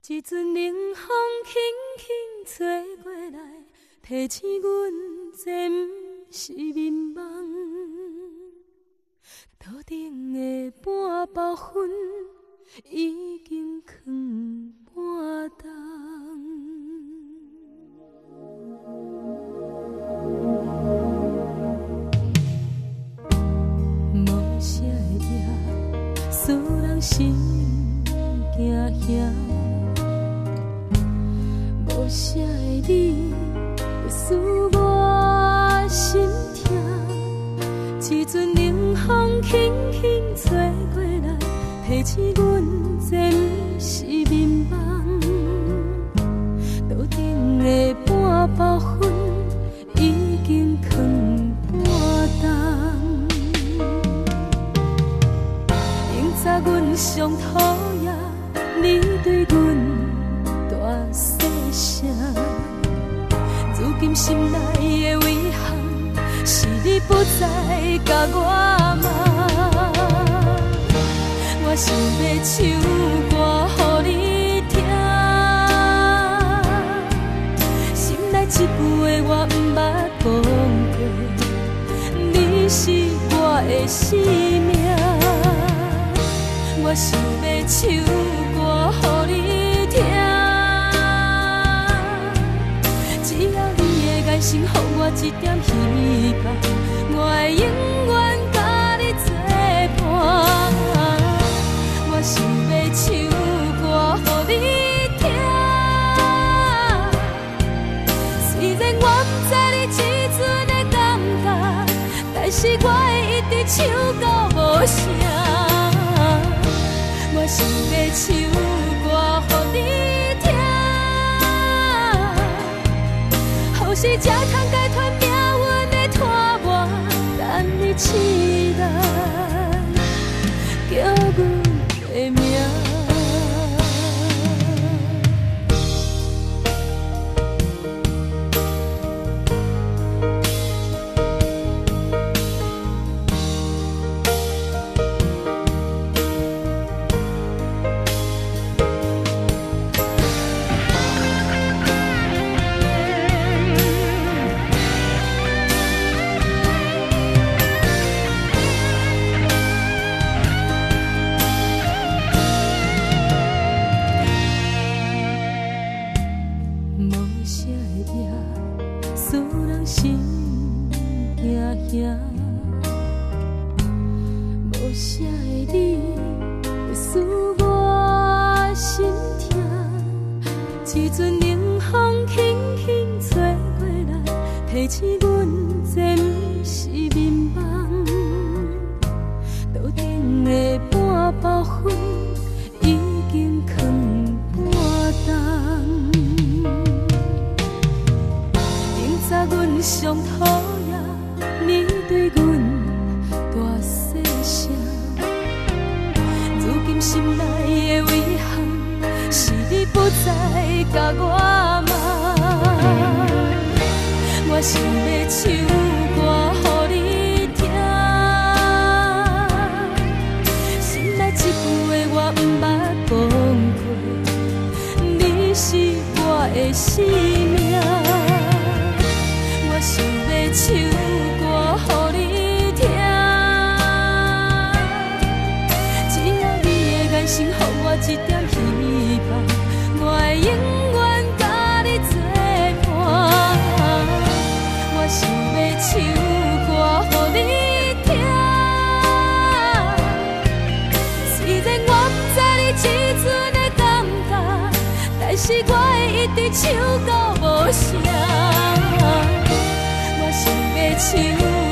一阵冷风轻轻吹过来，提醒阮这不是眠梦。头顶的半包云已经藏半冬。无声的夜，使人心惊吓。无声的你，会使我心痛。一阵冷风轻轻吹过来，提醒阮这不是眠梦。头顶的半包云已经藏半冬。明早阮上讨厌你对阮大细声，如今心内的遗憾，是你不再甲我骂。我想要唱歌予你听，心内一句话我不捌讲过，你是我的生命。我想要唱歌予你听，只要你的眼神予我一点希望，我会永远甲你作伴。我想要唱歌予你听，虽然我不知你这阵的感觉，但是我会一直唱到无声。我想要唱歌予你听，好时才通解脱命运的拖磨，等你起来叫阮的名。无声的你，会使我心痛。一阵冷风轻轻吹过来，提醒阮这不是眠梦。头顶的半包云已经藏半冬。明早阮上讨厌你对阮大细声，如今心内的遗憾，是你不再甲我骂。我想要唱歌予你听，心内一句话我不捌讲过，你是我的生命。我想要唱歌予你听，只要你的眼神予我一点希望，我会永远甲你作伴。我想要唱歌予你听，虽然我不知你这阵的感觉，但是我会一直唱到无声。我想要唱。